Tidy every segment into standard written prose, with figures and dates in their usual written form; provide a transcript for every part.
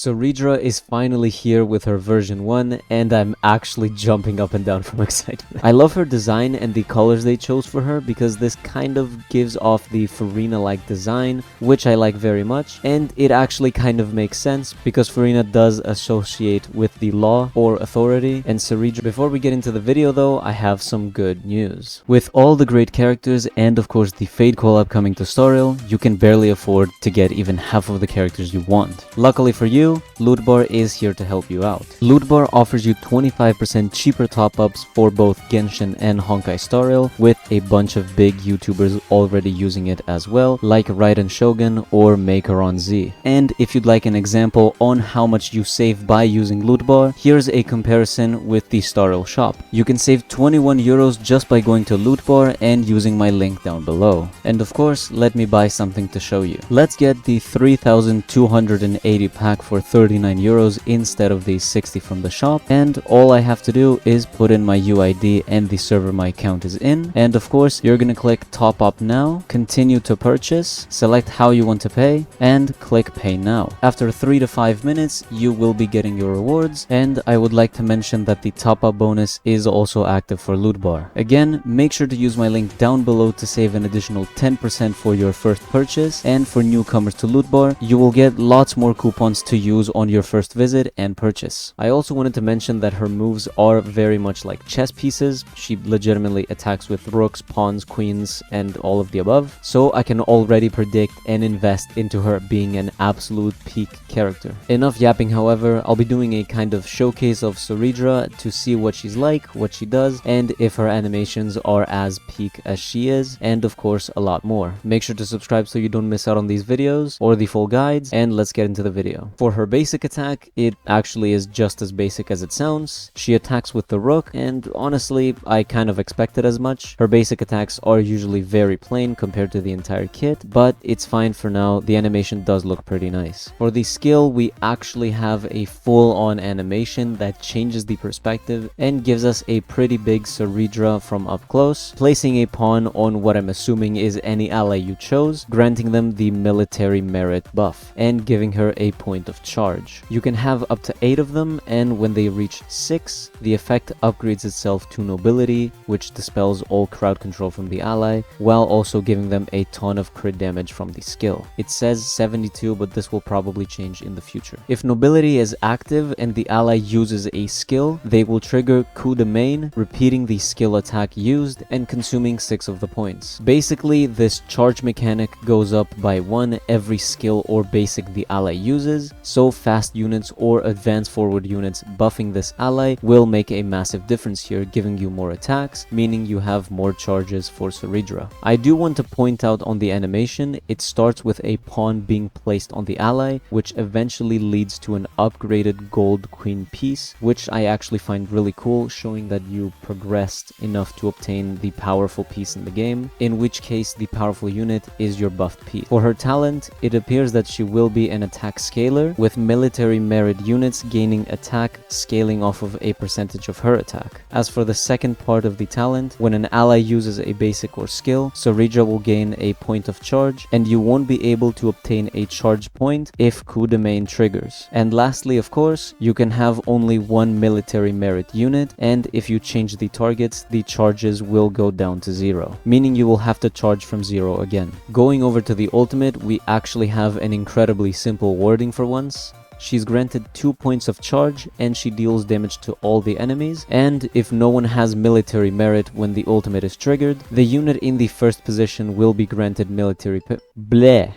Cerydra is finally here with her version 1, and I'm actually jumping up and down from excitement. I love her design and the colors they chose for her because this kind of gives off the Furina-like design, which I like very much, and it actually kind of makes sense because Furina does associate with the law or authority and Cerydra. Before we get into the video though, I have some good news. With all the great characters and of course the Fade collab coming to Staril, you can barely afford to get even half of the characters you want. Luckily for you, Ludbar is here to help you out. Ludbar offers you 25% cheaper top-ups for both Genshin and Honkai Staril, with a bunch of big YouTubers already using it as well, like Raiden Shogun or MakerOnZ. And if you'd like an example on how much you save by using Ludbar, here's a comparison with the Staril shop. You can save 21 euros just by going to Ludbar and using my link down below. And of course, let me buy something to show you. Let's get the 3280 pack for 39 euros instead of the 60 from the shop, and all I have to do is put in my UID and the server my account is in, and of course you're gonna click top up now, continue to purchase, select how you want to pay, and click pay now. After 3 to 5 minutes you will be getting your rewards, and I would like to mention that the top up bonus is also active for Ludbar. Again, make sure to use my link down below to save an additional 10% for your first purchase, and for newcomers to Ludbar you will get lots more coupons to use on your first visit and purchase. I also wanted to mention that her moves are very much like chess pieces. She legitimately attacks with rooks, pawns, queens, and all of the above. So I can already predict and invest into her being an absolute peak character. Enough yapping, however, I'll be doing a kind of showcase of Cerydra to see what she's like, what she does, and if her animations are as peak as she is, and of course a lot more. Make sure to subscribe so you don't miss out on these videos or the full guides, and let's get into the video. For her basic attack, it actually is just as basic as it sounds. She attacks with the rook, and honestly, I kind of expected as much. Her basic attacks are usually very plain compared to the entire kit, but it's fine for now. The animation does look pretty nice. For the skill, we actually have a full-on animation that changes the perspective and gives us a pretty big Cerydra from up close, placing a pawn on what I'm assuming is any ally you chose, granting them the military merit buff, and giving her a point of charge. You can have up to 8 of them, and when they reach 6, the effect upgrades itself to nobility, which dispels all crowd control from the ally, while also giving them a ton of crit damage from the skill. It says 72, but this will probably change in the future. If nobility is active and the ally uses a skill, they will trigger coup de main, repeating the skill attack used and consuming 6 of the points. Basically, this charge mechanic goes up by 1 every skill or basic the ally uses, so fast units or advanced forward units buffing this ally will make a massive difference here, giving you more attacks, meaning you have more charges for Cerydra. I do want to point out on the animation, it starts with a pawn being placed on the ally, which eventually leads to an upgraded gold queen piece, which I actually find really cool, showing that you progressed enough to obtain the powerful piece in the game, in which case the powerful unit is your buffed piece. For her talent, it appears that she will be an attack scaler, with military merit units gaining attack scaling off of a percentage of her attack. As for the second part of the talent, when an ally uses a basic or skill, Cerydra will gain a point of charge, and you won't be able to obtain a charge point if coup de main triggers. And lastly, of course, you can have only 1 military merit unit, and if you change the targets, the charges will go down to 0, meaning you will have to charge from 0 again. Going over to the ultimate, we actually have an incredibly simple wording for once. She's granted 2 points of charge, and she deals damage to all the enemies, and if no one has military merit when the ultimate is triggered, the unit in the first position will be granted military bleh.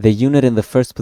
The unit in the first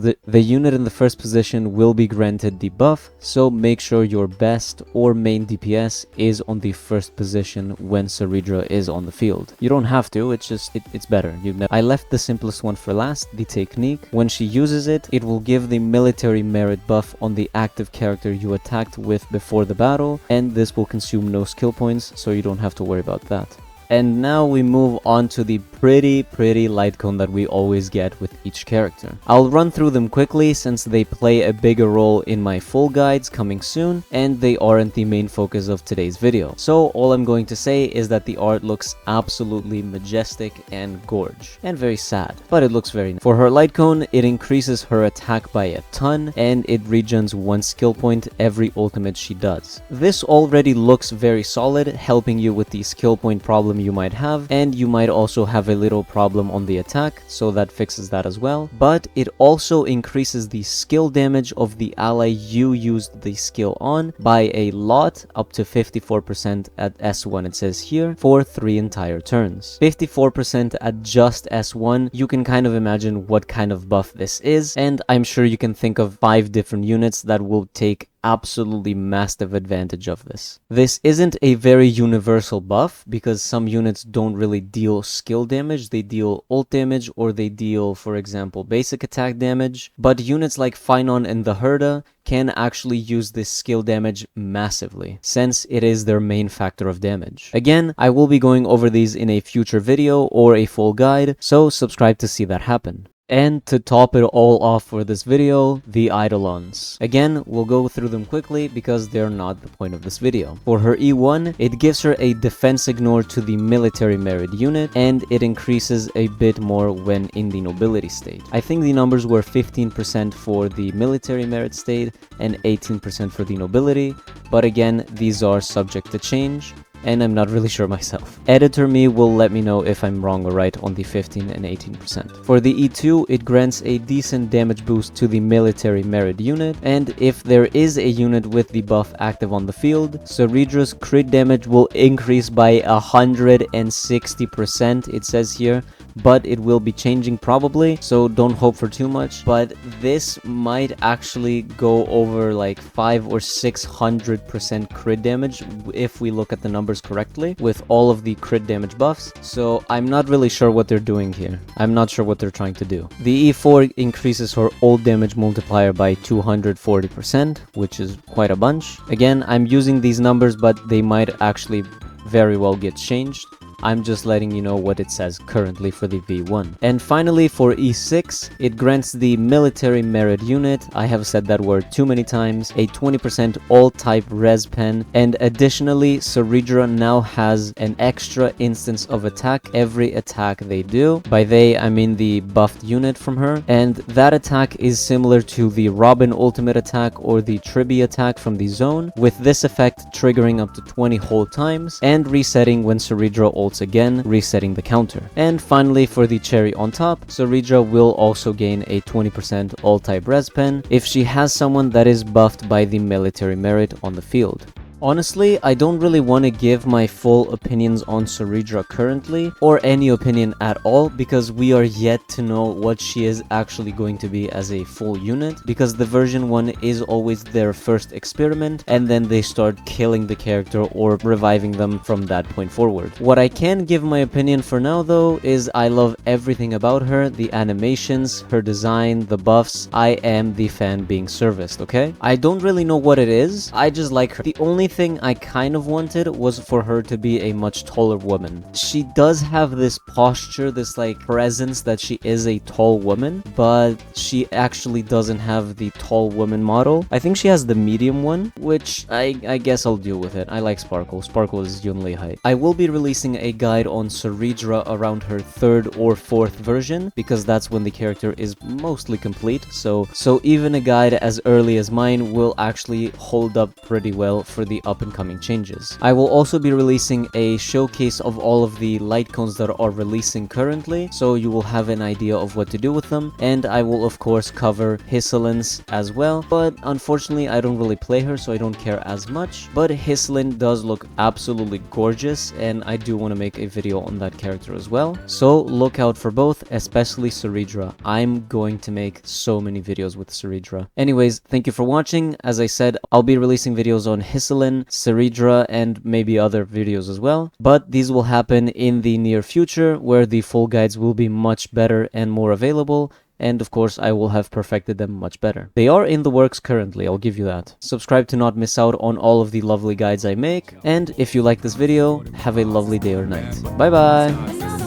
position will be granted debuff, so make sure your best or main DPS is on the first position when Cerydra is on the field. You don't have to, it's better. I left the simplest one for last, the technique. When she uses it, it will give the military merit buff on the active character you attacked with before the battle, and this will consume no skill points, so you don't have to worry about that. And now we move on to the pretty light cone that we always get with each character. I'll run through them quickly since they play a bigger role in my full guides coming soon, and they aren't the main focus of today's video. So all I'm going to say is that the art looks absolutely majestic and gorge, and very sad, but it looks very nice. For her light cone, it increases her attack by a ton, and it regens 1 skill point every ultimate she does. This already looks very solid, helping you with the skill point problem you might have, and you might also have a little problem on the attack, so that fixes that as well. But it also increases the skill damage of the ally you used the skill on by a lot, up to 54% at S1 it says here, for 3 entire turns. 54% at just S1, you can kind of imagine what kind of buff this is, and I'm sure you can think of 5 different units that will take absolutely massive advantage of this. This isn't a very universal buff because some units don't really deal skill damage, they deal ult damage, or they deal, for example, basic attack damage, but units like Phainon and the Herda can actually use this skill damage massively, since it is their main factor of damage. Again, I will be going over these in a future video or a full guide, so subscribe to see that happen. And to top it all off for this video, the Idolons. Again, we'll go through them quickly because they're not the point of this video. For her E1, it gives her a defense ignore to the military merit unit, and it increases a bit more when in the nobility state. I think the numbers were 15% for the military merit state and 18% for the nobility, but again, these are subject to change, and I'm not really sure myself. Editor me will let me know if I'm wrong or right on the 15 and 18%. For the E2, it grants a decent damage boost to the military merit unit, and if there is a unit with the buff active on the field, Cerydra's crit damage will increase by 160%, it says here, but it will be changing probably, so don't hope for too much. But this might actually go over like 500 or 600% crit damage if we look at the numbers correctly with all of the crit damage buffs, so I'm not really sure what they're doing here. I'm not sure what they're trying to do. The E4 increases her ult damage multiplier by 240%, which is quite a bunch. Again, I'm using these numbers, but they might actually very well get changed. I'm just letting you know what it says currently for the V1. And finally, for E6, it grants the military merit unit, I have said that word too many times, a 20% all-type res pen, and additionally, Cerydra now has an extra instance of attack every attack they do. By they, I mean the buffed unit from her, and that attack is similar to the Robin ultimate attack or the Tribi attack from the zone, with this effect triggering up to 20 whole times and resetting when Cerydra ults again, resetting the counter. And finally, for the cherry on top, Cerydra will also gain a 20% all-type res pen if she has someone that is buffed by the military merit on the field. Honestly, I don't really want to give my full opinions on Cerydra currently, or any opinion at all, because we are yet to know what she is actually going to be as a full unit, because the version 1 is always their first experiment, and then they start killing the character or reviving them from that point forward. What I can give my opinion for now though is I love everything about her, the animations, her design, the buffs. I am the fan being serviced, okay? I don't really know what it is, I just like her. The only thing I kind of wanted was for her to be a much taller woman. She does have this posture, this like presence that she is a tall woman, but she actually doesn't have the tall woman model. I think she has the medium one, which I guess I'll deal with it. I like Sparkle. Sparkle is Yunli height. I will be releasing a guide on Cerydra around her 3rd or 4th version, because that's when the character is mostly complete, so even a guide as early as mine will actually hold up pretty well for the up-and-coming changes. I will also be releasing a showcase of all of the light cones that are releasing currently, so you will have an idea of what to do with them, and I will of course cover Hysilens as well, but unfortunately I don't really play her, so I don't care as much, but Hysilens does look absolutely gorgeous, and I do want to make a video on that character as well, so look out for both, especially Cerydra. I'm going to make so many videos with Cerydra. Anyways, thank you for watching. As I said, I'll be releasing videos on Hysilens, Cerydra, and maybe other videos as well, but these will happen in the near future where the full guides will be much better and more available, and of course I will have perfected them much better. They are in the works currently, I'll give you that. Subscribe to not miss out on all of the lovely guides I make, and if you like this video, have a lovely day or night. Bye bye!